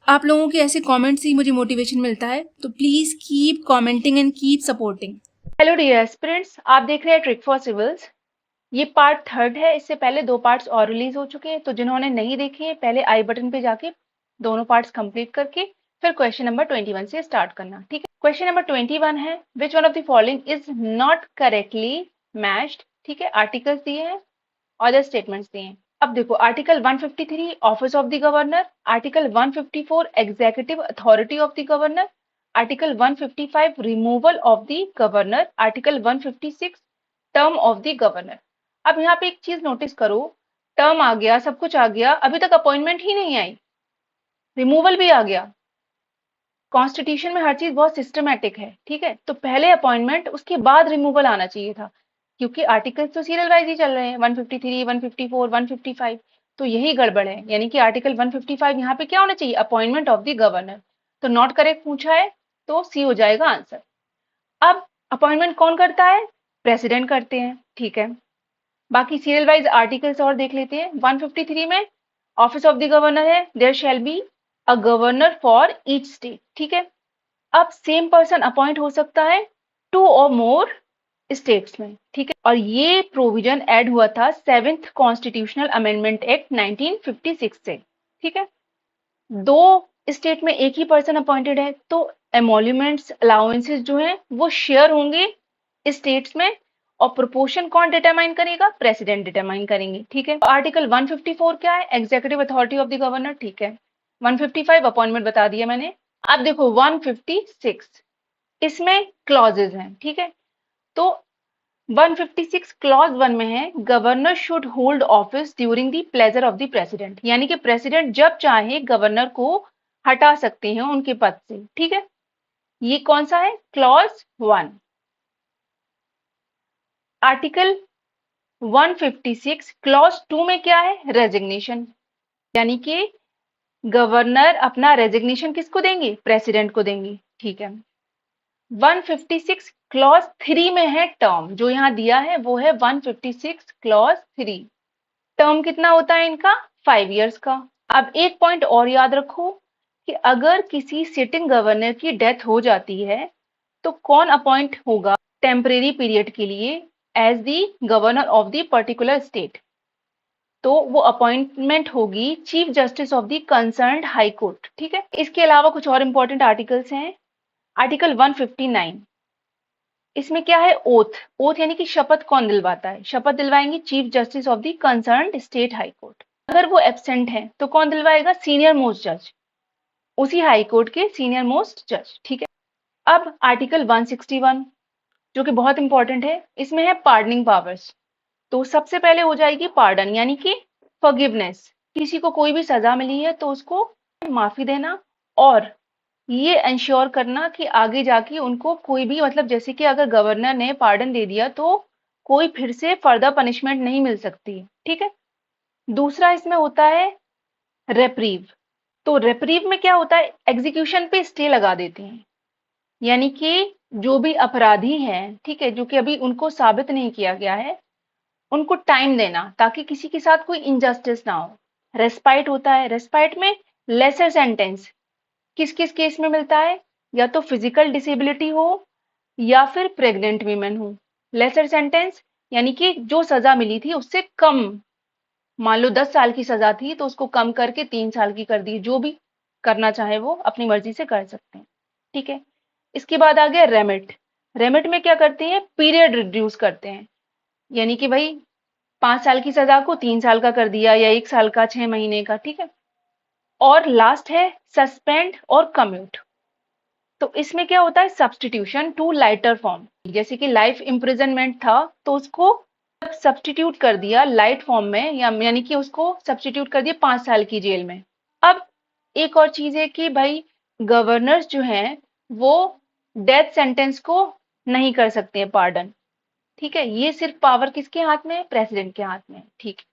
आप लोगों के ऐसे कमेंट से ही मुझे मोटिवेशन मिलता है, तो please keep commenting and keep supporting. Hello dear aspirants, आप देख रहे हैं ट्रिक फॉर सिविल्स। ये पार्ट थर्ड है। इससे पहले 2 पार्ट्स और रिलीज हो चुके हैं, तो जिन्होंने नहीं देखे पहले आई बटन पे जाके दोनों पार्ट्स कंप्लीट करके फिर क्वेश्चन नंबर 21 से स्टार्ट करना। ठीक है, क्वेश्चन नंबर 21 है, विच one of the following is not correctly matched. ठीक है, आर्टिकल्स दिए हैं और द स्टेटमेंट्स दिए हैं। अब देखो, article 153 office of the governor, article 154 executive authority of the governor, article 155 removal of the governor, article 156 term of the governor. अब यहाँ पे एक चीज नोटिस करो, टर्म आ गया, सब कुछ आ गया, अभी तक अपॉइंटमेंट ही नहीं आई, रिमूवल भी आ गया। कॉन्स्टिट्यूशन में हर चीज बहुत सिस्टमेटिक है, ठीक है, तो पहले अपॉइंटमेंट उसके बाद रिमूवल आना चाहिए था, क्योंकि आर्टिकल्स तो सीरियल वाइज ही चल रहे हैं, 153, 154, 155, तो यही गड़बड़ है। यानी कि आर्टिकल 155 यहाँ पे क्या होना चाहिए, अपॉइंटमेंट ऑफ द गवर्नर, तो नॉट करेक्ट पूछा है, तो सी हो जाएगा आंसर। अब अपॉइंटमेंट कौन करता है, प्रेसिडेंट करते हैं, ठीक है। बाकी सीरियल वाइज आर्टिकल्स और देख लेते हैं। 153 में ऑफिस ऑफ द गवर्नर है, there shall be a governor for each state, ठीक है। अब सेम पर्सन अपॉइंट हो सकता है 2 और मोर स्टेट्स में, ठीक है, और ये प्रोविजन ऐड हुआ था 7th कॉन्स्टिट्यूशनल अमेंडमेंट एक्ट 1956 से, ठीक है। 2 स्टेट में एक ही पर्सन अपॉइंटेड है, तो एमोल्यूमेंट्स अलाउंसेस जो हैं वो शेयर होंगे स्टेट्स में, और प्रोपोर्शन कौन डिटरमाइन करेगा, प्रेसिडेंट डिटरमाइन करेंगे, ठीक है। आर्टिकल 154 क्या है, executive authority of the governor, ठीक है। 155 अपॉइंटमेंट बता दिया मैंने। अब देखो 156, इसमें क्लॉजेज हैं, ठीक है, तो 156 क्लॉज 1 में है, governor should hold office during the pleasure of the president, यानी कि प्रेसिडेंट जब चाहे गवर्नर को हटा सकते हैं उनके पद से, ठीक है। ये कौन सा है, क्लॉज 1। आर्टिकल 156 क्लॉज 2 में क्या है, रेजिग्नेशन, यानी कि गवर्नर अपना रेजिग्नेशन किसको देंगे, प्रेसिडेंट को देंगे, ठीक है। 156 क्लॉज 3 में है टर्म, जो यहाँ दिया है वो है 156 क्लॉज 3। टर्म कितना होता है इनका, 5 इयर्स का। अब एक पॉइंट और याद रखो कि अगर किसी सिटिंग गवर्नर की डेथ हो जाती है तो कौन अपॉइंट होगा टेम्परेरी पीरियड के लिए as the governor of the particular state, तो वो अपॉइंटमेंट होगी chief justice of the concerned high court, ठीक है। इसके अलावा कुछ और इंपॉर्टेंट आर्टिकल्स हैं। आर्टिकल 159, इसमें क्या है, ओथ। ओथ यानी कि शपथ कौन दिलवाता है, शपथ दिलवाएंगे chief justice of the concerned state high court. अगर वो एब्सेंट है तो कौन दिलवाएगा, सीनियर मोस्ट जज, उसी हाई कोर्ट के सीनियर मोस्ट जज, ठीक है। अब आर्टिकल 161 जो कि बहुत इंपॉर्टेंट है, इसमें है पार्डनिंग पावर्स। तो सबसे पहले हो जाएगी पार्डन, यानी कि फॉरगिवनेस, किसी को कोई भी सजा मिली है तो उसको माफी देना, और ये इंश्योर करना कि आगे जाके उनको कोई भी, मतलब जैसे कि अगर गवर्नर ने पार्डन दे दिया तो कोई फिर से फर्दर पनिशमेंट नहीं मिल सकती, ठीक है। दूसरा इसमें होता है रेप्रीव। तो रेप्रीव में क्या होता है, एग्जीक्यूशन पे स्टे लगा देते हैं, यानी कि जो भी अपराधी हैं, ठीक है, जो कि अभी उनको साबित नहीं किया गया है, उनको टाइम देना ताकि किसी के साथ कोई इनजस्टिस ना हो। रेस्पाइट होता है, रेस्पाइट में लेसर सेंटेंस किस किस केस में मिलता है, या तो फिजिकल डिसेबिलिटी हो या फिर प्रेग्नेंट वीमेन हो। लेसर सेंटेंस यानी कि जो सजा मिली थी उससे कम, मान लो 10 साल की सजा थी तो उसको कम करके 3 साल की कर दी, जो भी करना चाहे वो अपनी मर्जी से कर सकते हैं, ठीक है। इसके बाद आ गया रेमिट। रेमिट में क्या करते हैं, पीरियड रिड्यूस करते हैं, यानी कि भाई 5 साल की सजा को 3 साल का कर दिया, या 1 साल का, 6 महीने का, ठीक है। और लास्ट है सस्पेंड और कम्यूट। तो इसमें क्या होता है, सब्सटीट्यूशन टू लाइटर फॉर्म, जैसे कि लाइफ इम्प्रिजनमेंट था तो उसको सब्सटीट्यूट कर दिया लाइट फॉर्म में, या यानी कि उसको सब्सटीट्यूट कर दिया 5 साल की जेल में। अब एक और चीज है कि भाई गवर्नर्स जो हैं वो डेथ सेंटेंस को नहीं कर सकते हैं पार्डन, ठीक है। ये सिर्फ पावर किसके हाथ में है, प्रेसिडेंट के हाथ में है, ठीक है।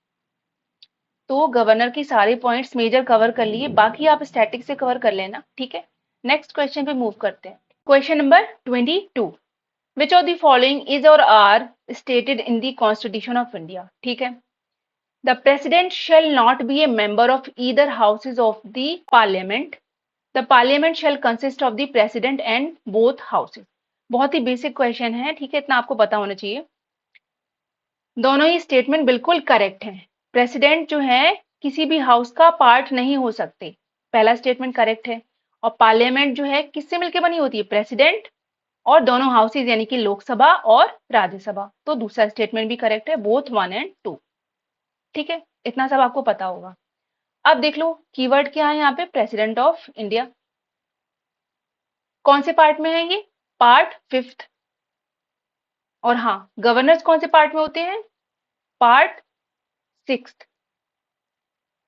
तो गवर्नर की सारे पॉइंट्स मेजर कवर कर लिए, बाकी आप स्टैटिक से कवर कर लेना, ठीक है। नेक्स्ट क्वेश्चन पे मूव करते हैं। Question number 22, which of the following is or are stated in the constitution of India, ठीक है। The president shall not be a member of either houses of the parliament, the parliament shall consist of the president and both houses. बहुत ही basic question है, ठीक है, इतना आपको पता होना चाहिए। दोनों ही स्टेटमेंट बिल्कुल करेक्ट हैं। प्रेसिडेंट जो है किसी भी हाउस का पार्ट नहीं हो सकते, पहला स्टेटमेंट करेक्ट है। और पार्लियामेंट जो है किससे मिलकर बनी होती है? प्रेसिडेंट और दोनों हाउसेज यानी कि लोकसभा और राज्यसभा। तो दूसरा स्टेटमेंट भी करेक्ट है, बोथ 1 एंड 2। ठीक है, इतना सब आपको पता होगा। अब देख लो कीवर्ड क्या है यहाँ पे, प्रेसिडेंट ऑफ इंडिया। कौन से पार्ट में है ये? Part 5th। और हाँ, गवर्नर्स कौन से पार्ट में होते हैं? Part 6th।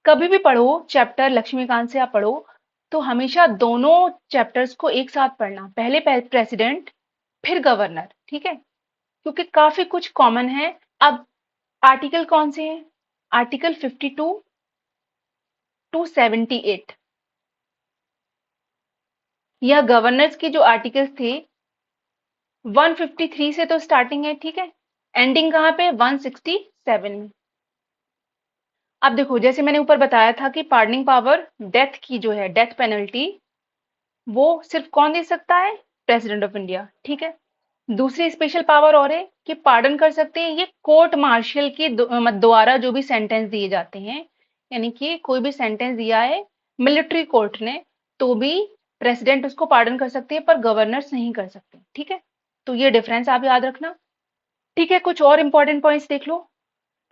कभी भी पढ़ो चैप्टर लक्ष्मीकांत से आप पढ़ो तो हमेशा दोनों चैप्टर्स को एक साथ पढ़ना, पहले प्रेसिडेंट फिर गवर्नर, ठीक है, क्योंकि काफी कुछ कॉमन है। अब आर्टिकल कौन से हैं? Article 52 to 78। यह गवर्नर्स के जो आर्टिकल्स थे 153 से तो स्टार्टिंग है, ठीक है, एंडिंग कहाँ पे? 167 में। अब देखो जैसे मैंने ऊपर बताया था कि पार्डनिंग पावर, डेथ की जो है डेथ पेनल्टी, वो सिर्फ कौन दे सकता है? प्रेसिडेंट ऑफ इंडिया, ठीक है। दूसरी स्पेशल पावर और है कि पार्डन कर सकते हैं ये कोर्ट मार्शल के द्वारा जो भी सेंटेंस दिए जाते हैं, यानी कि कोई भी सेंटेंस दिया है मिलिट्री कोर्ट ने तो भी प्रेसिडेंट उसको पार्डन कर सकते हैं, पर गवर्नर्स नहीं कर सकते, ठीक है। तो ये डिफरेंस आप याद रखना, ठीक है। कुछ और इंपॉर्टेंट पॉइंट्स देख लो।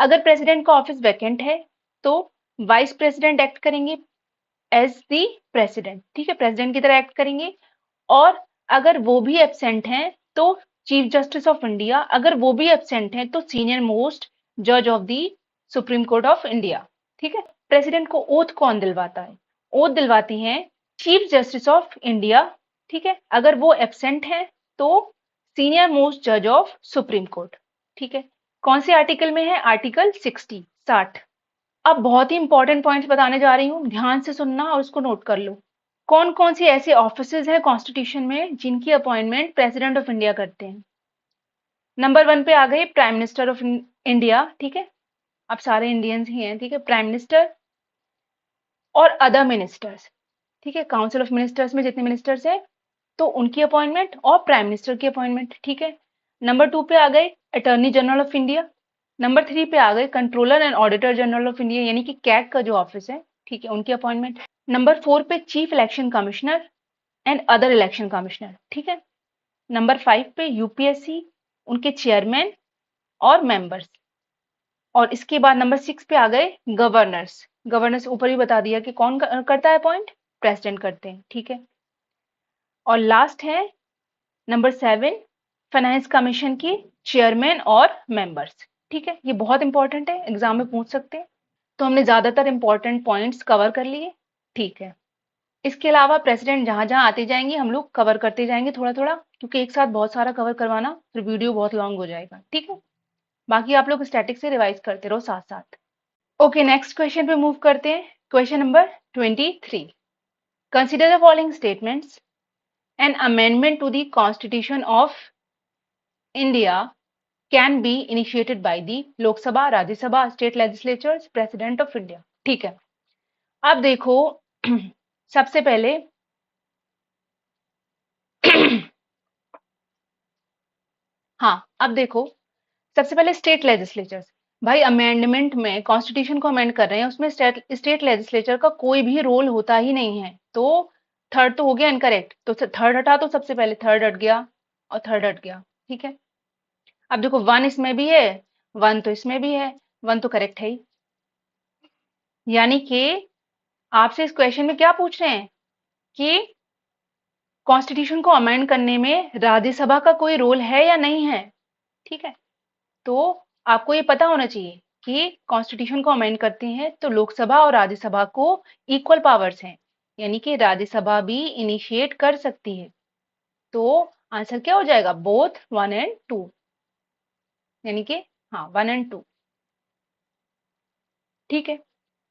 अगर प्रेसिडेंट का ऑफिस वैकेंट है तो वाइस प्रेसिडेंट एक्ट करेंगे एज दी प्रेसिडेंट, ठीक है, प्रेसिडेंट की तरह एक्ट करेंगे। और अगर वो भी एब्सेंट हैं तो चीफ जस्टिस ऑफ इंडिया, अगर वो भी एब्सेंट हैं तो सीनियर मोस्ट जज of the supreme court of India, ठीक है। प्रेसिडेंट को ओथ कौन दिलवाता है? ओथ दिलवाती हैं चीफ जस्टिस ऑफ इंडिया, ठीक है। अगर वो एब्सेंट हैं तो सीनियर मोस्ट जज ऑफ सुप्रीम कोर्ट, ठीक है। कौन से आर्टिकल में है? आर्टिकल 60। अब बहुत ही इंपॉर्टेंट पॉइंट्स बताने जा रही हूँ, ध्यान से सुनना और उसको नोट कर लो। कौन कौन से ऐसे ऑफिसेज हैं कॉन्स्टिट्यूशन में जिनकी अपॉइंटमेंट प्रेसिडेंट ऑफ इंडिया करते हैं? नंबर 1 पे आ गए प्राइम मिनिस्टर ऑफ इंडिया, ठीक है, अब सारे इंडियंस ही हैं, ठीक है, प्राइम मिनिस्टर और अदर मिनिस्टर्स, ठीक है, काउंसिल ऑफ मिनिस्टर्स में जितने मिनिस्टर्स हैं तो उनकी अपॉइंटमेंट और प्राइम मिनिस्टर की अपॉइंटमेंट, ठीक है। नंबर 2 पे आ गए attorney general of India. Number 3 पे आ गए controller and auditor general of India यानी कि कैग का जो ऑफिस है, ठीक है, उनकी अपॉइंटमेंट। नंबर 4 पे chief election commissioner and other election commissioner, ठीक है। नंबर 5 पे यूपीएससी, उनके चेयरमैन और मेंबर्स। और इसके बाद नंबर 6 पे आ गए गवर्नर्स। गवर्नर्स ऊपर ही बता दिया कि कौन करता है अपॉइंट? प्रेसिडेंट करते हैं, ठीक है। और लास्ट है नंबर 7 फाइनेंस कमीशन की चेयरमैन और मेंबर्स, ठीक है। ये बहुत इंपॉर्टेंट है, एग्जाम में पूछ सकते हैं। तो हमने ज्यादातर इंपॉर्टेंट पॉइंट्स कवर कर लिए, ठीक है। इसके अलावा प्रेसिडेंट जहां जहां आते जाएंगे हम लोग कवर करते जाएंगे थोड़ा थोड़ा, क्योंकि एक साथ बहुत सारा कवर करवाना फिर वीडियो बहुत लॉन्ग हो जाएगा, ठीक है। बाकी आप लोग स्टैटिक से रिवाइज करते रहो साथ साथ। ओके, नेक्स्ट क्वेश्चन पे मूव करते हैं। Question number 23। Consider the following statements. An amendment to the constitution of India can be initiated by the Lok Sabha, Rajya Sabha, state legislatures, president of India, ठीक है। अब देखो सबसे पहले हाँ, अब देखो सबसे पहले स्टेट लेजिस्लेचर्स। भाई अमेंडमेंट में कॉन्स्टिट्यूशन को अमेंड कर रहे हैं, उसमें स्टेट लेजिस्लेचर का कोई भी रोल होता ही नहीं है। तो थर्ड तो हो गया इनकरेक्ट, तो थर्ड हटा, तो सबसे पहले थर्ड हट गया और थर्ड हट गया, ठीक है। अब देखो 1 इसमें भी है, 1 तो इसमें भी है, 1 तो करेक्ट है ही। यानी कि आपसे इस क्वेश्चन में क्या पूछ रहे हैं कि कॉन्स्टिट्यूशन को अमेंड करने में राज्यसभा का कोई रोल है या नहीं है, ठीक है। तो आपको ये पता होना चाहिए कि कॉन्स्टिट्यूशन को अमेंड करते हैं तो लोकसभा और राज्यसभा को इक्वल पावर्स हैं, यानी कि राज्यसभा भी इनिशिएट कर सकती है। तो आंसर क्या हो जाएगा? बोथ 1 एंड 2, यानी कि हाँ 1 एंड 2, ठीक है।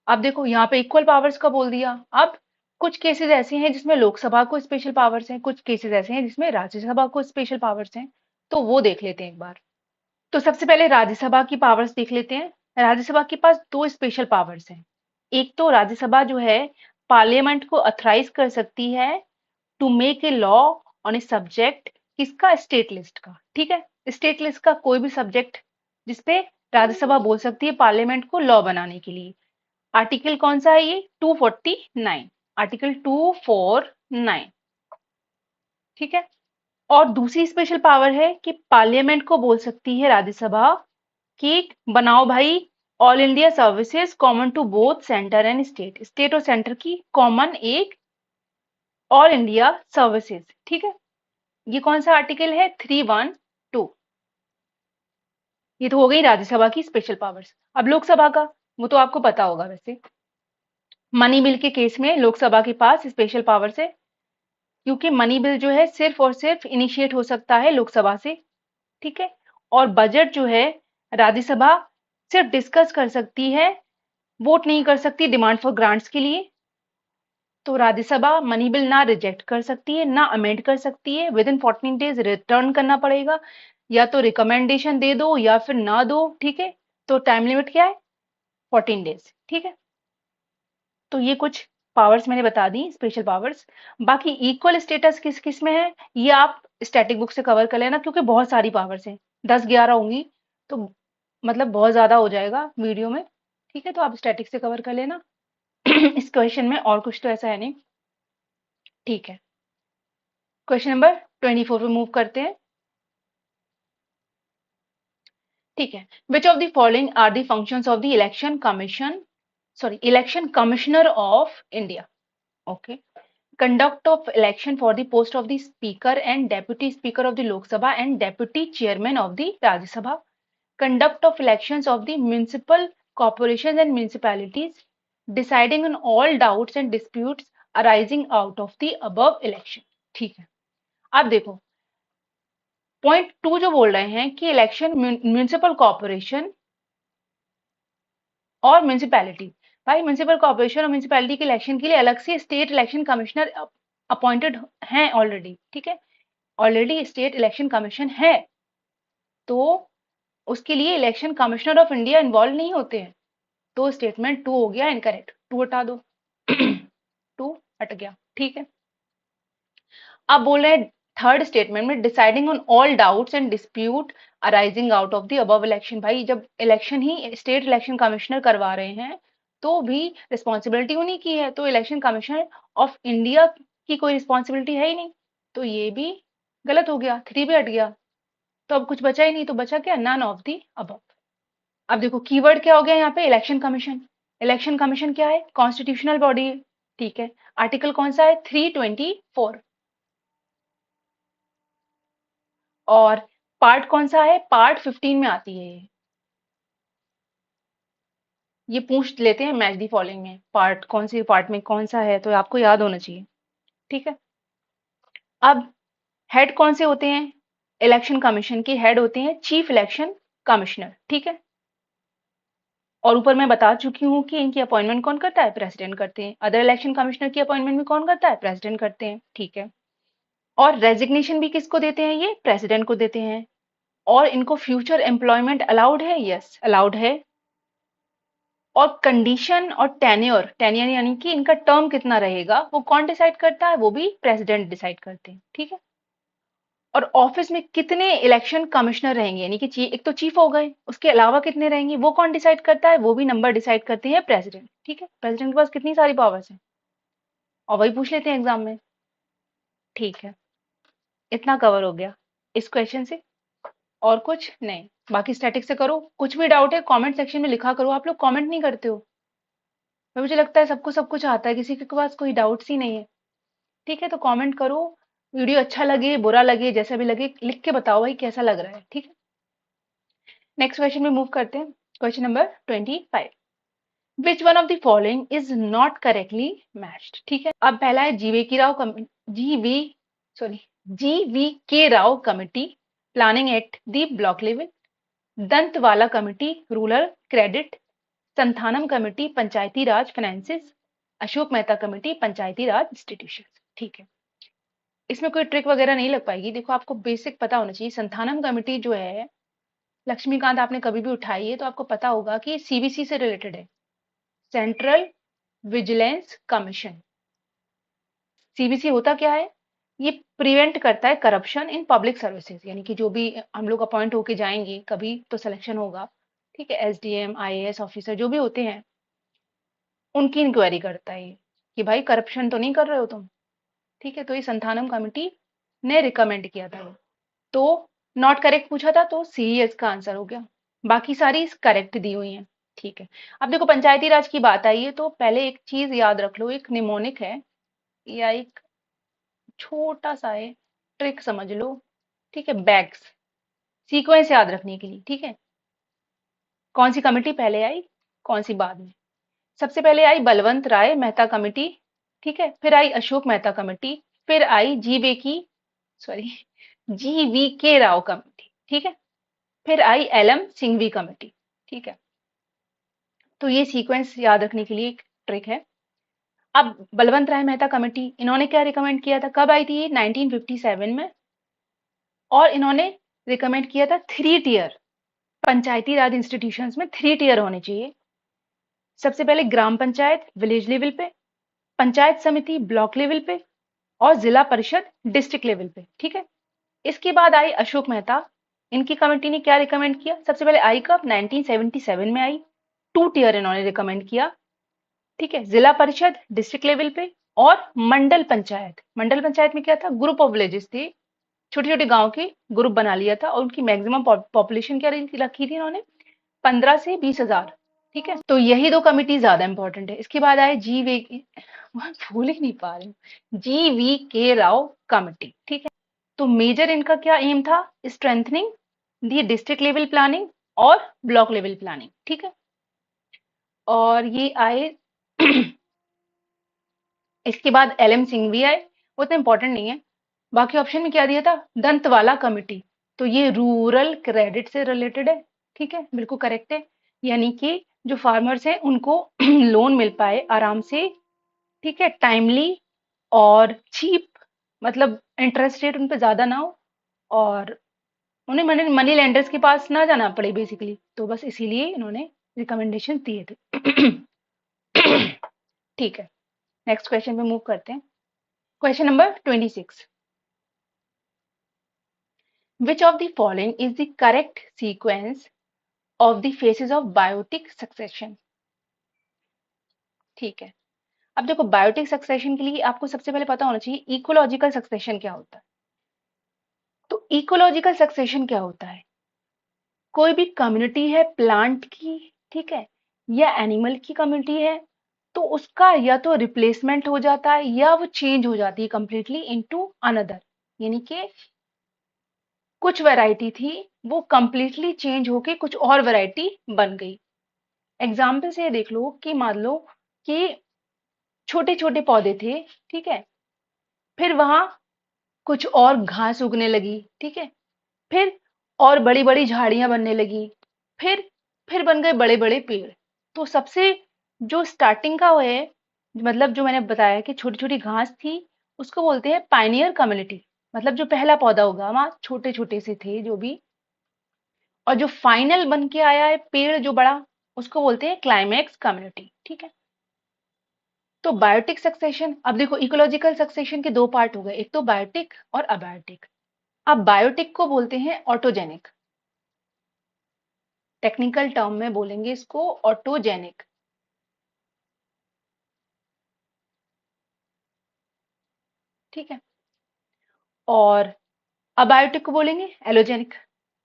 अब देखो यहाँ पे इक्वल पावर्स का बोल दिया। अब कुछ केसेस ऐसे हैं जिसमें लोकसभा को स्पेशल पावर्स हैं, कुछ केसेस ऐसे हैं जिसमें राज्यसभा को स्पेशल पावर्स हैं, तो वो देख लेते हैं एक बार। तो सबसे पहले राज्यसभा की पावर्स देख लेते हैं। राज्यसभा के पास 2 स्पेशल पावर्स हैं। एक तो राज्यसभा जो है पार्लियामेंट को अथराइज कर सकती है to make a law on a subject, किसका? स्टेट लिस्ट का। ठीक है, स्टेट लिस्ट का कोई भी सब्जेक्ट जिसपे राज्यसभा बोल सकती है पार्लियामेंट को लॉ बनाने के लिए। आर्टिकल कौन सा है ये? 249, आर्टिकल 249। ठीक है, और दूसरी स्पेशल पावर है कि पार्लियामेंट को बोल सकती है राज्यसभा कि बनाओ भाई all India services common to both centre and state, state और सेंटर की कॉमन एक ऑल इंडिया सर्विसेज। ठीक है, ये कौन सा आर्टिकल है? 312। ये तो हो गई राज्यसभा की स्पेशल पावर्स। अब लोकसभा का, वो तो आपको पता होगा वैसे, मनी बिल के केस में लोकसभा के पास स्पेशल पावर्स है, क्योंकि मनी बिल जो है सिर्फ और सिर्फ इनिशिएट हो सकता है लोकसभा से। ठीक है, और बजट जो है राज्यसभा सिर्फ डिस्कस कर सकती है, वोट नहीं कर सकती डिमांड फॉर ग्रांट्स के लिए। तो राज्यसभा मनी बिल ना रिजेक्ट कर सकती है ना अमेंड कर सकती है, विद इन 14 डेज रिटर्न करना पड़ेगा, या तो रिकमेंडेशन दे दो या फिर ना दो। ठीक है, तो टाइम लिमिट क्या है? 14 डेज। ठीक है, तो ये कुछ पावर्स मैंने बता दी, स्पेशल पावर्स। बाकी इक्वल स्टेटस किस किस में है ये आप स्टैटिक बुक से कवर कर लेना, क्योंकि बहुत सारी पावर्स हैं, 10-11 होंगी, तो मतलब बहुत ज्यादा हो जाएगा वीडियो में। ठीक है, तो आप स्टैटिक से कवर कर लेना इस क्वेश्चन में, और कुछ तो ऐसा है नहीं। ठीक है, क्वेश्चन नंबर 24 पे मूव करते हैं। ठीक है, which of the following are the functions of the election commission, sorry election commissioner of India? Okay, conduct of election for the post of the speaker and deputy speaker of the Lok Sabha and deputy chairman of the Rajya Sabha, conduct of elections of the municipal corporations and municipalities, deciding on all doubts and disputes arising out of the above election। ठीक है, अब देखो point 2 जो बोल रहे हैं कि election municipal corporation और म्यूनिसिपैलिटी, भाई म्यूनिसिपल कॉर्पोरेशन और म्यूनिसिपैलिटी के इलेक्शन के लिए अलग से स्टेट इलेक्शन कमिश्नर अपॉइंटेड हैं ऑलरेडी। ठीक है, ऑलरेडी स्टेट इलेक्शन कमीशन है, तो उसके लिए election commissioner of India involve नहीं होते हैं। तो स्टेटमेंट 2 हो गया इनकरेक्ट, 2 हटा दो 2 हट गया। ठीक है, अब बोल रहे हैं थर्ड स्टेटमेंट में deciding on all doubts and dispute arising out of the above election. भाई जब इलेक्शन ही स्टेट इलेक्शन कमिश्नर करवा रहे हैं तो भी रिस्पॉन्सिबिलिटी उन्हीं की है, तो इलेक्शन कमिश्नर ऑफ इंडिया की कोई रिस्पॉन्सिबिलिटी है ही नहीं, तो ये भी गलत हो गया, 3 भी हट गया, तो अब कुछ बचा ही नहीं, तो बचा क्या? None of the above. अब देखो कीवर्ड क्या हो गया यहाँ पे? Election commission. इलेक्शन कमीशन क्या है? कॉन्स्टिट्यूशनल बॉडी है। ठीक है, आर्टिकल कौन सा है? 324। और पार्ट कौन सा है? पार्ट 15 में आती है ये पूछ लेते हैं मैच दी फॉलोइंग में, पार्ट कौन सी पार्ट में कौन सा है, तो आपको याद होना चाहिए। ठीक है, अब हेड कौन से होते हैं? इलेक्शन कमीशन के हेड होते हैं चीफ इलेक्शन कमिश्नर। ठीक है, और ऊपर मैं बता चुकी हूँ कि इनकी अपॉइंटमेंट कौन करता है? प्रेसिडेंट करते हैं। अदर इलेक्शन कमिश्नर की अपॉइंटमेंट भी कौन करता है? प्रेसिडेंट करते हैं। ठीक है, और रेजिग्नेशन भी किसको देते हैं? ये प्रेसिडेंट को देते हैं। और इनको फ्यूचर एम्प्लॉयमेंट अलाउड है? यस अलाउड है। और कंडीशन और टेन्योर, टेन्योर यानी कि इनका टर्म कितना रहेगा वो कौन डिसाइड करता है? वो भी प्रेसिडेंट डिसाइड करते हैं। ठीक है, और ऑफिस में कितने इलेक्शन कमिश्नर रहेंगे, यानी कि एक तो चीफ हो गए, उसके अलावा कितने रहेंगे वो कौन डिसाइड करता है? वो भी नंबर डिसाइड करते हैं प्रेसिडेंट। ठीक है, प्रेसिडेंट के पास कितनी सारी पावर्स हैं, और वही पूछ लेते हैं एग्जाम में। ठीक है, इतना कवर हो गया इस क्वेश्चन से, और कुछ नहीं। बाकी स्टैटिक से करो, कुछ भी डाउट है कमेंट सेक्शन में लिखा करो। आप लोग कमेंट नहीं करते हो, मुझे लगता है सबको सब कुछ आता है, किसी के पास कोई डाउट्स ही नहीं है। ठीक है, तो कमेंट करो, वीडियो अच्छा लगे बुरा लगे जैसा भी लगे लिख के बताओ भाई कैसा लग रहा है। ठीक है, नेक्स्ट क्वेश्चन में मूव करते हैं। Question number 25, which one of the following is not correctly matched? ठीक है, अब पहला है GV K Rao committee planning at the block level, Dantwala committee rural credit, Santhanam committee Panchayati Raj finances, Ashok Mehta committee Panchayati Raj institution. ठीक है, इसमें कोई ट्रिक वगैरह नहीं लग पाएगी। देखो आपको बेसिक पता होना चाहिए, संथानम कमिटी जो है लक्ष्मीकांत आपने कभी भी उठाई है तो आपको पता होगा कि सीबीसी से रिलेटेड है, सेंट्रल विजिलेंस कमीशन। सीबीसी होता क्या है? ये प्रिवेंट करता है करप्शन इन पब्लिक सर्विसेज, यानी कि जो भी हम लोग अपॉइंट होके जाएंगे कभी तो सिलेक्शन होगा, ठीक है, एसडीएम आईएएस ऑफिसर जो भी होते हैं उनकी इंक्वायरी करता है ये, कि भाई करप्शन तो नहीं कर रहे हो तुम, ठीक है। तो ये संथानम कमेटी ने रिकमेंड किया था वो। तो नॉट करेक्ट पूछा था तो सी इसका आंसर हो गया, बाकी सारी करेक्ट दी हुई हैं, ठीक है। अब देखो पंचायती राज की बात आई है तो पहले एक चीज याद रख लो, एक निमोनिक है या एक छोटा सा है, ट्रिक समझ लो, ठीक है, बैग्स, सीक्वेंस याद रखने के लिए, ठीक है। कौन सी कमेटी पहले आई, कौन सी बाद में? सबसे पहले आई बलवंत राय मेहता कमेटी, ठीक है, फिर आई अशोक मेहता कमेटी, फिर आई जी वी के राव कमेटी, ठीक है, फिर आई एलएम सिंघवी कमेटी, ठीक है। तो ये सीक्वेंस याद रखने के लिए एक ट्रिक है। अब बलवंत राय मेहता कमेटी इन्होंने क्या रिकमेंड किया था, कब आई थी ये? 1957 में। और इन्होंने रिकमेंड किया था 3 टियर, पंचायती राज इंस्टीट्यूशंस में 3 टियर होने चाहिए। सबसे पहले ग्राम पंचायत विलेज लेवल पे, पंचायत समिति ब्लॉक लेवल पे, और जिला परिषद डिस्ट्रिक्ट लेवल पे, ठीक है। इसके बाद आई अशोक मेहता, इनकी कमेटी ने क्या रिकमेंड किया? सबसे पहले आई कब? 1977 में आई, 2 टियर इन्होंने रिकमेंड किया, ठीक है, जिला परिषद डिस्ट्रिक्ट लेवल पे और मंडल पंचायत। मंडल पंचायत में क्या था? ग्रुप ऑफ विलेजेस थे, छोटे छोटे गांव के ग्रुप बना लिया था और उनकी मैक्सिमम पॉपुलेशन क्या रखी थी इन्होंने? 15 से 20 हजार, ठीक है। तो यही दो कमिटी ज्यादा इंपॉर्टेंट है। इसके बाद आए भूल ही नहीं पा रही हूँ, जी वी के राव कमेटी, ठीक है। तो मेजर इनका क्या एम था? स्ट्रेंथनिंग दी डिस्ट्रिक्ट लेवल प्लानिंग और ब्लॉक लेवल प्लानिंग, ठीक है। और ये आए इसके बाद एलएम सिंघवी आए, वो इतना इंपॉर्टेंट नहीं है। बाकी ऑप्शन में क्या दिया था? दंतवाला कमेटी, तो ये रूरल क्रेडिट से रिलेटेड है, ठीक है, बिल्कुल करेक्ट है। यानी कि जो फार्मर्स हैं उनको लोन मिल पाए आराम से, ठीक है, टाइमली और चीप, मतलब इंटरेस्ट रेट उन पे ज्यादा ना हो और उन्हें मनी मनी लेंडर्स के पास ना जाना पड़े बेसिकली, तो बस इसीलिए इन्होंने रिकमेंडेशन दिए थे। ठीक है, नेक्स्ट क्वेश्चन पे मूव करते हैं। Question number 26, which of the following is the correct sequence of the phases of biotic succession? ठीक है, अब देखो बायोटिक सक्सेशन के लिए आपको सबसे पहले पता होना चाहिए इकोलॉजिकल सक्सेशन क्या होता है। तो इकोलॉजिकल सक्सेशन क्या होता है? कोई भी कम्युनिटी है प्लांट की, ठीक है, या एनिमल की कम्युनिटी है, तो उसका या तो रिप्लेसमेंट हो जाता है या वो चेंज हो जाती है कंप्लीटली इनटू अनदर, यानी कि कुछ वैरायटी थी वो कंप्लीटली चेंज होके कुछ और वैरायटी बन गई। एग्जाम्पल से ये देख लो कि मान लो कि छोटे छोटे पौधे थे, ठीक है, फिर वहां कुछ और घास उगने लगी, ठीक है, फिर और बड़ी बड़ी झाड़ियां बनने लगी, फिर फिर बन गए बड़े बड़े पेड़। तो सबसे जो स्टार्टिंग का वो है, मतलब जो मैंने बताया कि छोटी छोटी घास थी, उसको बोलते हैं पाइनियर कम्युनिटी, मतलब जो पहला पौधा होगा वहां छोटे छोटे से थे जो भी, और जो फाइनल बन के आया है पेड़ जो बड़ा, उसको बोलते हैं क्लाइमैक्स कम्युनिटी, ठीक है। तो बायोटिक सक्सेशन, अब देखो इकोलॉजिकल सक्सेशन के दो पार्ट हो गए, एक तो बायोटिक और अबायोटिक। अब बायोटिक को बोलते हैं ऑटोजेनिक, टेक्निकल टर्म में बोलेंगे इसको ऑटोजेनिक, ठीक है। और अबायोटिक को बोलेंगे एलोजेनिक,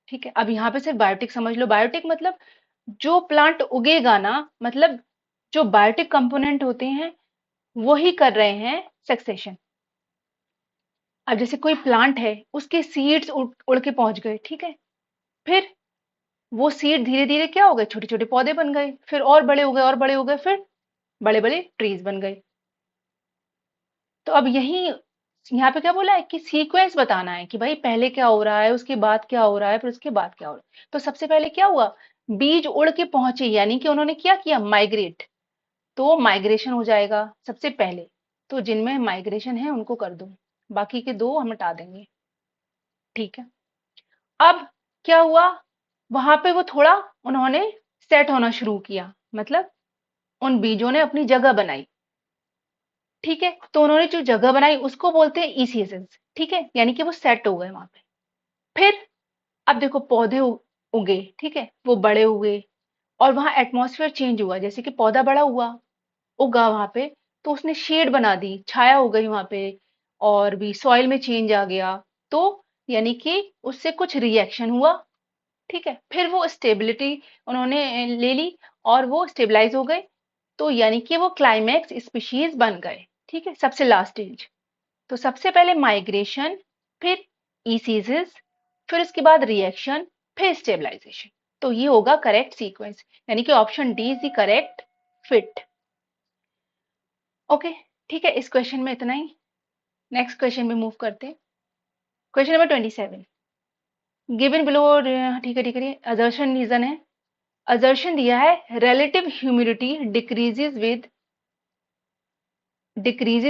ठीक है। अब यहाँ पे सिर्फ बायोटिक समझ लो, बायोटिक मतलब जो प्लांट उगेगा ना, मतलब जो बायोटिक कंपोनेंट होते हैं वही कर रहे हैं सक्सेशन। अब जैसे कोई प्लांट है उसके सीड्स उड़ के पहुंच गए, ठीक है, फिर वो सीड धीरे धीरे क्या हो गए? छोटे छोटे पौधे बन गए, फिर और बड़े हो गए और बड़े हो गए, फिर बड़े बड़े ट्रीज बन गए। तो अब यही यहाँ पे क्या बोला है कि सीक्वेंस बताना है कि भाई पहले क्या हो रहा है, उसके बाद क्या हो रहा है, फिर उसके बाद क्या हो रहा है। तो सबसे पहले क्या हुआ? बीज उड़ के पहुंचे, यानी कि उन्होंने क्या किया? माइग्रेट। तो माइग्रेशन हो जाएगा सबसे पहले, तो जिनमें माइग्रेशन है उनको कर दो, बाकी के दो हम हटा देंगे, ठीक है। अब क्या हुआ? वहां पे वो थोड़ा उन्होंने सेट होना शुरू किया, मतलब उन बीजों ने अपनी जगह बनाई, ठीक है। तो उन्होंने जो जगह बनाई उसको बोलते हैं ईसीएसएस, ठीक है, यानी कि वो सेट हो गए वहां पे। फिर अब देखो पौधे उगे, ठीक है, वो बड़े हुए और वहां एटमॉस्फेयर चेंज हुआ, जैसे कि पौधा बड़ा हुआ, उगा वहां पे, तो उसने शेड बना दी, छाया हो गई वहां पे, और भी सॉइल में चेंज आ गया, तो यानी कि उससे कुछ रिएक्शन हुआ, ठीक है। फिर वो स्टेबिलिटी उन्होंने ले ली और वो स्टेबलाइज हो गए, तो यानी कि वो क्लाइमैक्स स्पीशीज बन गए, ठीक है, सबसे लास्ट स्टेज। तो सबसे पहले माइग्रेशन, फिर ईसीजेस, फिर उसके बाद रिएक्शन, फिर स्टेबलाइजेशन। तो ये होगा करेक्ट सीक्वेंस, यानी कि option D is the correct fit. Okay, ठीक है, इस क्वेश्चन में इतना ही। नेक्स्ट क्वेश्चन में मूव करते हैं। क्वेश्चन नंबर 27 गिवन बिलो, ठीक है ठीक है, असर्शन रीजन है। असर्शन दिया है relative humidity decreases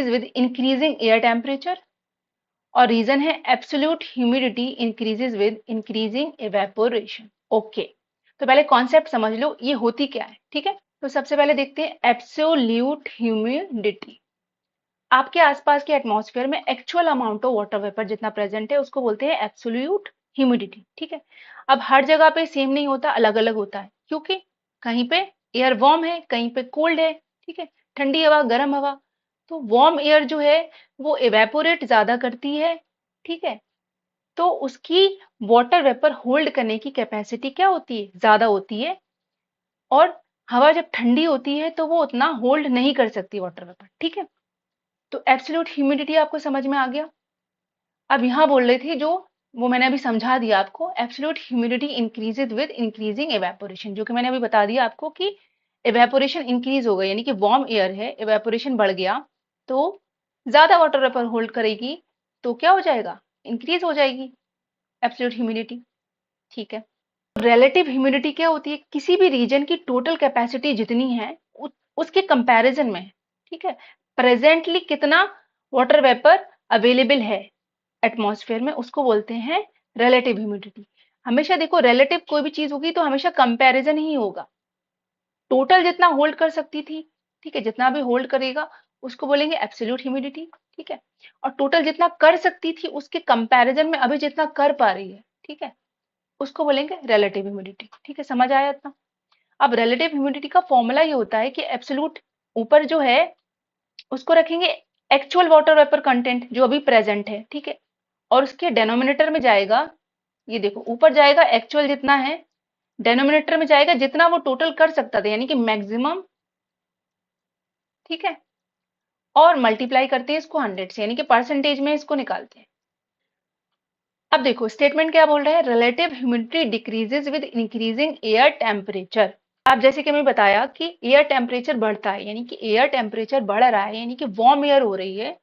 with increasing air temperature, और रीजन है absolute humidity increases with increasing evaporation. Okay, तो पहले कॉन्सेप्ट समझ लो ये होती क्या है, ठीक है। तो सबसे पहले देखते हैं एब्सोल्यूट ह्यूमिडिटी। आपके आसपास के एटमॉस्फेयर में actual amount of water vapour जितना प्रेजेंट है उसको बोलते हैं एब्सोल्यूट ह्यूमिडिटी, ठीक है। अब हर जगह पे सेम नहीं होता, अलग अलग होता है, क्योंकि कहीं पे एयर वार्म है, कहीं पे कोल्ड है, ठीक है, ठंडी हवा, गर्म हवा। तो वार्म एयर जो है वो इवेपोरेट ज्यादा करती है, ठीक है, तो उसकी वाटर वेपर होल्ड करने की कैपेसिटी क्या होती है, ज्यादा होती है। और हवा जब ठंडी होती है तो वो उतना होल्ड नहीं कर सकती वाटर वेपर, ठीक है। तो एब्सोल्यूट ह्यूमिडिटी आपको समझ में आ गया। अब यहाँ बोल रही थी जो, वो मैंने अभी समझा दिया आपको, absolute humidity increases with increasing evaporation, जो कि मैंने अभी बता दिया आपको कि एवेपोरेशन इंक्रीज हो गई, यानी कि वार्म एयर है, एवेपोरेशन बढ़ गया, तो ज्यादा वाटर वेपर होल्ड करेगी, तो क्या हो जाएगा, इंक्रीज हो जाएगी एब्सोल्यूट ह्यूमिडिटी, ठीक है। रिलेटिव ह्यूमिडिटी क्या होती है, किसी भी रीजन की टोटल कैपेसिटी जितनी है उसके कंपैरिजन में, ठीक है, प्रेजेंटली कितना वाटर वेपर अवेलेबल है एटमॉस्फेयर में, उसको बोलते हैं रिलेटिव ह्यूमिडिटी। हमेशा देखो रिलेटिव कोई भी चीज होगी तो हमेशा कंपैरिजन ही होगा। टोटल जितना होल्ड कर सकती थी, ठीक है, जितना भी होल्ड करेगा उसको बोलेंगे एब्सोल्यूट ह्यूमिडिटी, ठीक है। और टोटल जितना कर सकती थी उसके कंपैरिजन में अभी जितना कर पा रही है, ठीक है, उसको बोलेंगे रिलेटिव ह्यूमिडिटी, ठीक है, समझ आया इतना। अब रिलेटिव ह्यूमिडिटी का फॉर्मूला ये होता है कि एब्सोल्यूट ऊपर जो है उसको रखेंगे एक्चुअल वाटर वेपर कंटेंट जो अभी प्रेजेंट है, ठीक है, और उसके डेनोमिनेटर में जाएगा, ये देखो ऊपर जाएगा एक्चुअल जितना है, डेनोमिनेटर में जाएगा जितना वो टोटल कर सकता था, यानी कि मैक्सिमम, ठीक है, और मल्टीप्लाई करते हैं इसको 100 से, यानी कि परसेंटेज में इसको निकालते हैं। अब देखो स्टेटमेंट क्या बोल रहा है, relative humidity decreases with increasing air temperature. अब जैसे कि मैं बताया कि एयर टेम्परेचर बढ़ता है, यानी कि एयर टेम्परेचर बढ़ रहा है, यानी कि वार्म एयर हो रही है,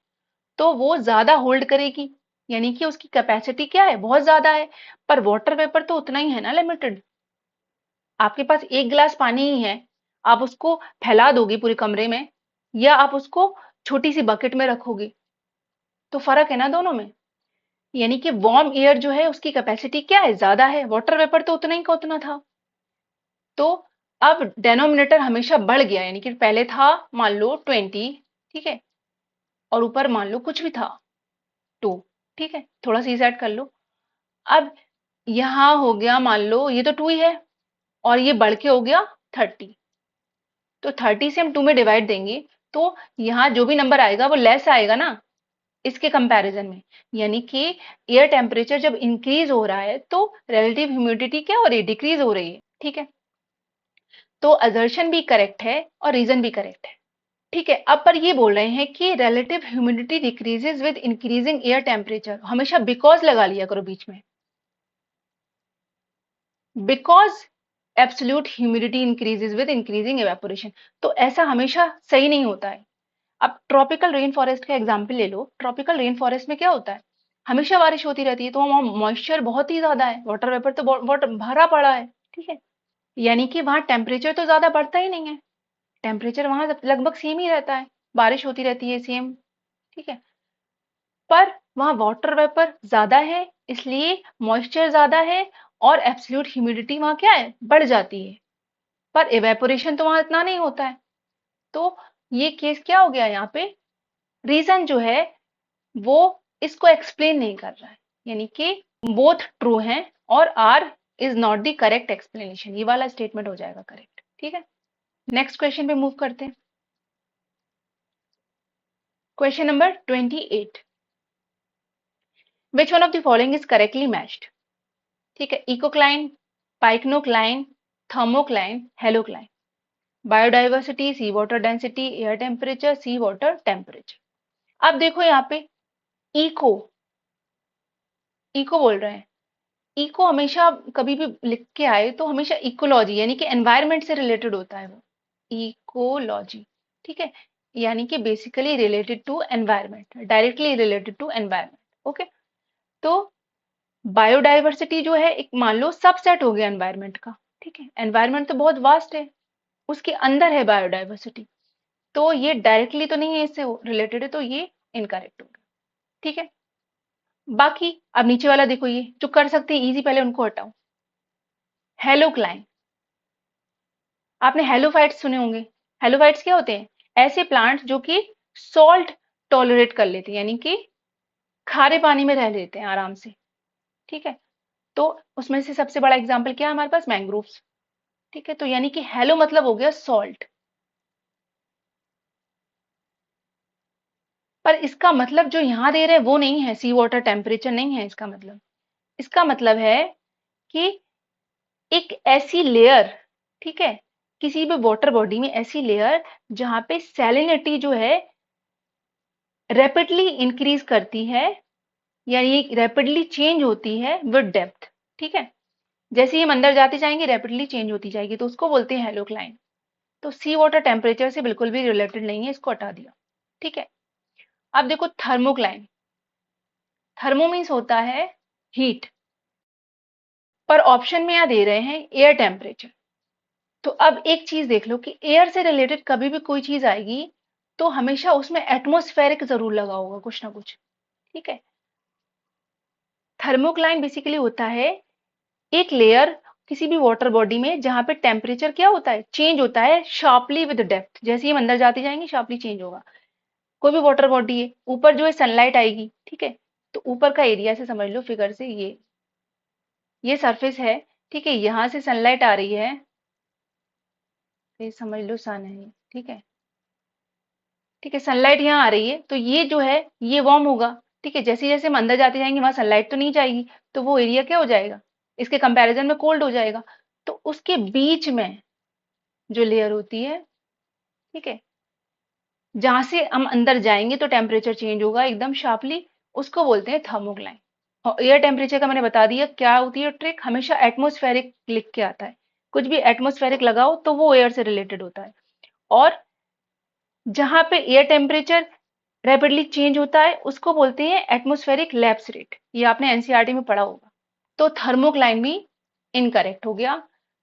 तो वो ज्यादा होल्ड करेगी, यानी कि उसकी कैपेसिटी क्या है, बहुत ज्यादा है। पर वाटर वेपर तो उतना ही है ना, लिमिटेड। आपके पास एक गिलास पानी ही है, आप उसको फैला दोगे पूरे कमरे में, या आप उसको छोटी सी बकेट में रखोगे, तो फर्क है ना दोनों में। यानी कि वार्म एयर जो है उसकी कैपेसिटी क्या है, ज्यादा है, वाटर वेपर तो उतना ही का उतना था। तो अब डेनोमिनेटर हमेशा बढ़ गया, यानी कि पहले था मान लो 20, ठीक है, और ऊपर मान लो कुछ भी था 2, ठीक है, थोड़ा सा सेट कर लो। अब यहाँ हो गया मान लो ये तो 2 ही है, और ये बढ़ के हो गया 30, तो 30 से हम 2 में डिवाइड देंगे, तो यहाँ जो भी नंबर आएगा वो लेस आएगा ना इसके कंपैरिजन में। यानी कि एयर टेम्परेचर जब इंक्रीज हो रहा है तो रिलेटिव ह्यूमिडिटी क्या हो रही है, डिक्रीज हो रही है, ठीक है। तो असर्शन भी करेक्ट है और रीजन भी करेक्ट है, ठीक है। अब पर ये बोल रहे हैं कि relative humidity decreases with increasing air temperature, हमेशा बिकॉज लगा लिया करो बीच में, because absolute humidity increases with increasing evaporation. तो ऐसा हमेशा सही नहीं होता है। अब ट्रॉपिकल रेन फॉरेस्ट का एग्जाम्पल ले लो, ट्रॉपिकल रेन फॉरेस्ट में क्या होता है, हमेशा बारिश होती रहती है, तो वहां मॉइस्चर बहुत ही ज्यादा है, वाटर वेपर तो बहुत भरा पड़ा है, ठीक है, यानी कि वहां टेम्परेचर तो ज्यादा बढ़ता ही नहीं है, टेम्परेचर वहां लगभग सेम ही रहता है, बारिश होती रहती है सेम, ठीक है। पर वहां वाटर वेपर ज्यादा है, इसलिए मॉइस्चर ज्यादा है, और एब्सोल्यूट ह्यूमिडिटी वहां क्या है, बढ़ जाती है, पर इवेपोरेशन तो वहां इतना नहीं होता है। तो ये केस क्या हो गया यहाँ पे, रीजन जो है वो इसको एक्सप्लेन नहीं कर रहा है, यानी कि बोथ ट्रू हैं और R is not the correct explanation, ये वाला स्टेटमेंट हो जाएगा करेक्ट। ठीक है, नेक्स्ट क्वेश्चन पे मूव करते हैं। Question number 28, which one of the following is correctly matched. ठीक है, इकोक्लाइन, पाइक्नोक्लाइन, थर्मोक्लाइन, हेलोक्लाइन। बायोडाइवर्सिटी, सी वाटर डेंसिटी, एयर टेम्परेचर, सी वाटर टेम्परेचर। अब देखो यहाँ पे इको, इको बोल रहे हैं, इको हमेशा कभी भी लिख के आए तो हमेशा इकोलॉजी यानी कि एनवायरनमेंट से रिलेटेड होता है वो, इकोलॉजी। ठीक है, यानी कि basically related to environment, directly related to environment. Okay, तो बायोडाइवर्सिटी जो है एक मान लो सबसेट हो गया एनवायरनमेंट का। ठीक है, एनवायरनमेंट तो बहुत वास्ट है, उसके अंदर है बायोडाइवर्सिटी, तो ये डायरेक्टली तो नहीं है इससे रिलेटेड है, तो ये इनकरेक्ट हो गया। ठीक है, बाकी अब नीचे वाला देखो, ये जो कर सकते हैं इजी, पहले उनको हटाओ। हेलोक्लाइन, आपने हेलोफाइट्स सुने होंगे। हेलोफाइट्स क्या होते हैं, ऐसे प्लांट्स जो कि सॉल्ट टॉलरेट कर लेते हैं, यानी कि खारे पानी में रह लेते हैं आराम से। ठीक है, तो उसमें से सबसे बड़ा एग्जाम्पल क्या है हमारे पास, मैंग्रोव्स। ठीक है, तो यानी कि हेलो मतलब हो गया सॉल्ट, पर इसका मतलब जो यहां दे रहे हैं वो नहीं है, सी वाटर टेम्परेचर नहीं है इसका मतलब। इसका मतलब है कि एक ऐसी लेयर, ठीक है, किसी भी वाटर बॉडी में ऐसी लेयर जहां पे सैलिनिटी जो है रैपिडली इंक्रीज करती है, या ये रैपिडली चेंज होती है विद डेप्थ। ठीक है, जैसे ही हम अंदर जाते जाएंगे रैपिडली चेंज होती जाएगी, तो उसको बोलते हैं हेलोक्लाइन। तो सी वाटर टेम्परेचर से बिल्कुल भी रिलेटेड नहीं है, इसको हटा दिया। ठीक है, अब देखो थर्मोक्लाइन, थर्मो मीन्स होता है हीट, पर ऑप्शन में यहाँ दे रहे हैं एयर टेम्परेचर। तो अब एक चीज देख लो कि एयर से रिलेटेड कभी भी कोई चीज आएगी तो हमेशा उसमें एटमॉस्फेरिक जरूर लगा होगा कुछ ना कुछ। ठीक है, थर्मोक्लाइन बेसिकली होता है एक लेयर किसी भी वाटर बॉडी में जहां पे टेम्परेचर क्या होता है, चेंज होता है शार्पली विद डेप्थ, जैसे ही हम अंदर जाते जाएंगे शार्पली चेंज होगा। कोई भी वाटर बॉडी है, ऊपर जो है सनलाइट आएगी। ठीक है, तो ऊपर का एरिया से समझ लो फिगर से, ये सरफेस है। ठीक है, यहां से सनलाइट आ रही है, ये समझ लो सन है ये। ठीक है, ठीक है, सनलाइट यहाँ आ रही है तो ये जो है ये वार्म होगा। ठीक है, जैसे जैसे हम अंदर जाते जाएंगे वहां सनलाइट तो नहीं जाएगी, तो वो एरिया क्या हो जाएगा, इसके कंपैरिजन में कोल्ड हो जाएगा। तो उसके बीच में जो लेयर होती है, ठीक है, जहां से हम अंदर जाएंगे तो टेम्परेचर चेंज होगा एकदम शार्पली, उसको बोलते हैं थर्मोक्लाइन। और एयर टेम्परेचर का मैंने बता दिया क्या होती है ट्रिक, हमेशा एटमोस्फेरिक लिख के आता है, कुछ भी एटमोस्फेरिक लगाओ तो वो एयर से रिलेटेड होता है। और जहां पे एयर टेम्परेचर रैपिडली चेंज होता है उसको बोलते हैं एटमोस्फेरिक लैप्स रेट, ये आपने एनसीईआरटी में पढ़ा होगा। तो थर्मोक्लाइन भी इनकरेक्ट हो गया,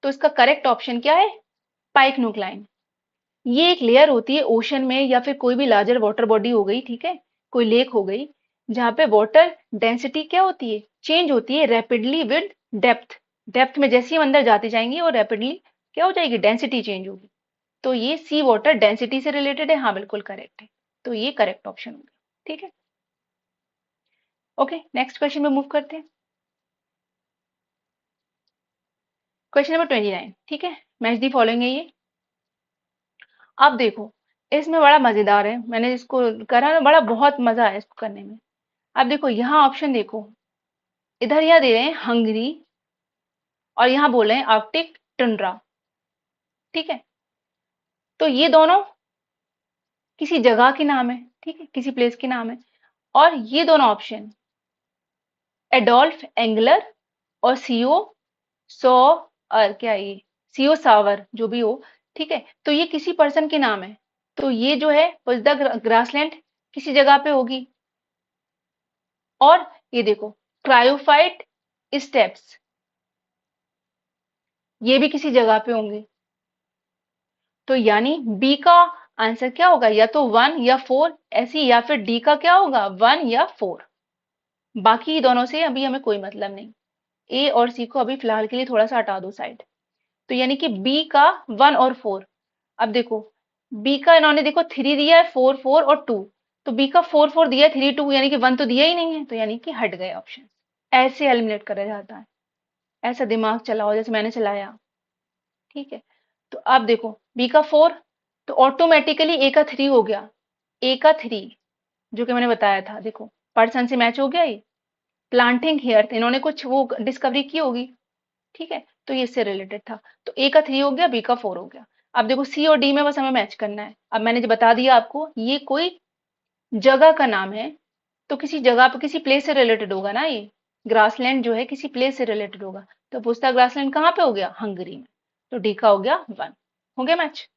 तो इसका करेक्ट ऑप्शन क्या है, पाइक्नोक्लाइन। ये एक लेयर होती है ओशन में या फिर कोई भी लार्जर वाटर बॉडी हो गई, ठीक है, कोई लेक हो गई, जहां पे वाटर डेंसिटी क्या होती है, चेंज होती है रैपिडली विद डेप्थ। डेप्थ में जैसे ही हम अंदर जाते जाएंगे और रैपिडली क्या हो जाएगी, डेंसिटी चेंज होगी। तो ये सी वाटर डेंसिटी से रिलेटेड है, हाँ बिल्कुल करेक्ट है, तो ये करेक्ट ऑप्शन हो गया। ठीक है, ओके, नेक्स्ट क्वेश्चन में मूव करते हैं। क्वेश्चन नंबर 29, ठीक है, मैच दी फॉलोइंग है ये। अब देखो इसमें बड़ा मजेदार है, मैंने इसको करा ना, बड़ा बहुत मजा आया इसको करने में। अब देखो यहाँ ऑप्शन देखो, इधर यहाँ दे रहे हैं हंगरी और यहाँ बोल रहे हैं आर्कटिक टुंड्रा। ठीक है, तो ये दोनों किसी जगह के नाम है, ठीक है, किसी प्लेस के नाम है। और ये दोनों ऑप्शन एडोल्फ एंगलर और सीओ सो क्या ये सीओ सावर जो भी हो, ठीक है, तो ये किसी पर्सन के नाम है। तो ये जो है द ग्रासलैंड किसी जगह पे होगी। और ये देखो क्रायोफाइट स्टेप्स, ये भी किसी जगह पे होंगे। तो यानी बी का आंसर क्या होगा, या तो 1 या 4 ऐसी, या फिर डी का क्या होगा 1 या 4। बाकी दोनों से अभी हमें कोई मतलब नहीं, ए और सी को अभी फिलहाल के लिए थोड़ा सा हटा दो साइड। तो यानी कि बी का 1 और 4। अब देखो बी का इन्होंने देखो 3 दिया है, 4 4 और 2, तो बी का 4 4 दिया है, 3 2, यानी कि 1 तो दिया ही नहीं है, तो यानी कि हट गए ऑप्शन। ऐसे एलिमिनेट करा जाता है, ऐसा दिमाग चलाओ जैसे मैंने चलाया। ठीक है, तो अब देखो बी का 4, तो ऑटोमेटिकली ए का 3 हो गया। ए का 3 जो कि मैंने बताया था, देखो पर्सन से मैच हो गया ये। प्लांटिंग हेयर, इन्होंने कुछ वो डिस्कवरी की होगी। ठीक है, तो ये इससे रिलेटेड था। तो ए का 3 हो गया, बी का 4 हो गया। अब देखो सी और डी में बस हमें मैच करना है। अब मैंने जो बता दिया आपको, ये कोई जगह का नाम है, तो किसी जगह पे किसी प्लेस से रिलेटेड होगा ना ये। ग्रासलैंड जो है किसी प्लेस से रिलेटेड होगा, तो पूछता ग्रासलैंड कहाँ पे हो गया, हंगरी में। तो डी का हो गया 1। हो गया मैच।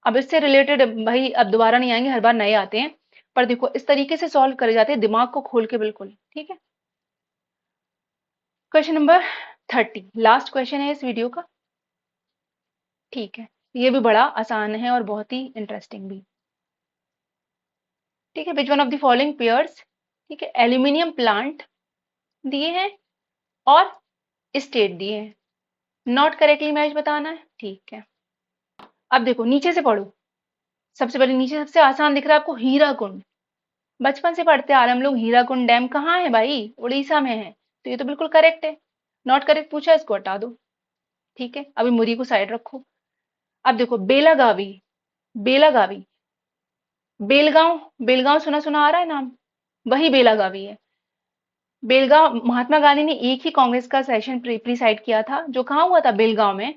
अब इससे रिलेटेड भाई अब दोबारा नहीं आएंगे, हर बार नए आते हैं, पर देखो इस तरीके से सॉल्व करे जाते हैं, दिमाग को खोल के बिल्कुल। ठीक है, क्वेश्चन नंबर 30, लास्ट क्वेश्चन है इस वीडियो का। ठीक है, ये भी बड़ा आसान है और बहुत ही इंटरेस्टिंग भी। ठीक है, विच one of the following pairs, ठीक है, एल्यूमिनियम प्लांट दिए हैं और स्टेट दिए हैं, नॉट करेक्टली मैच बताना है। ठीक है, अब देखो नीचे से पढ़ो। सबसे पहले नीचे सबसे आसान दिख रहा है आपको, हीराकुंड। बचपन से पढ़ते आ रहे हम लोग, हीराकुंड डैम कहाँ है भाई, उड़ीसा में है, तो ये तो बिल्कुल करेक्ट है। नॉट करेक्ट पूछा, इसको हटा दो। ठीक है, अभी मुरी को साइड रखो। अब देखो बेलागावी, बेलागावी, बेलगांव, बेलगांव सुना सुना आ रहा है नाम, वही बेलागावी है। बेलगांव, महात्मा गांधी ने एक ही कांग्रेस का सेशन प्रिसाइड किया था, जो कहाँ हुआ था, बेलगांव में।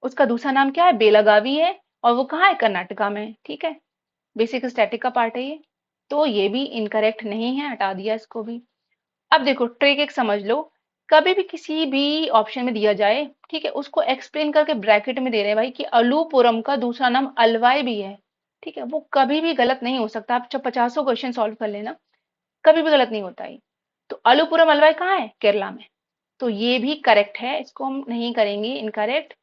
उसका दूसरा नाम क्या है, बेलागावी है, और वो कहाँ है, कर्नाटका में है। ठीक है, बेसिक स्टैटिक का पार्ट है ये, तो ये भी इनकरेक्ट नहीं है, हटा दिया इसको भी। अब देखो ट्रिक एक समझ लो, कभी भी किसी भी ऑप्शन में दिया जाए, ठीक है, उसको एक्सप्लेन करके ब्रैकेट में दे रहे हैं भाई कि अलूपुरम का दूसरा नाम अलवाई भी है। ठीक है, वो कभी भी गलत नहीं हो सकता, आप जब 50 क्वेश्चन सॉल्व कर लेना, कभी भी गलत नहीं होता है। तो अलूपुरम अलवाई कहाँ है, केरला में, तो ये भी करेक्ट है, इसको हम नहीं करेंगे इनकरेक्ट।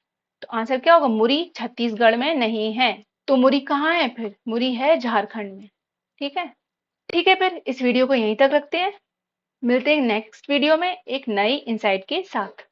तो आंसर क्या होगा, मुरी छत्तीसगढ़ में नहीं है, तो मुरी कहाँ है फिर, मुरी है झारखंड में। ठीक है, ठीक है, फिर इस वीडियो को यहीं तक रखते हैं, मिलते हैं नेक्स्ट वीडियो में एक नई इंसाइट के साथ।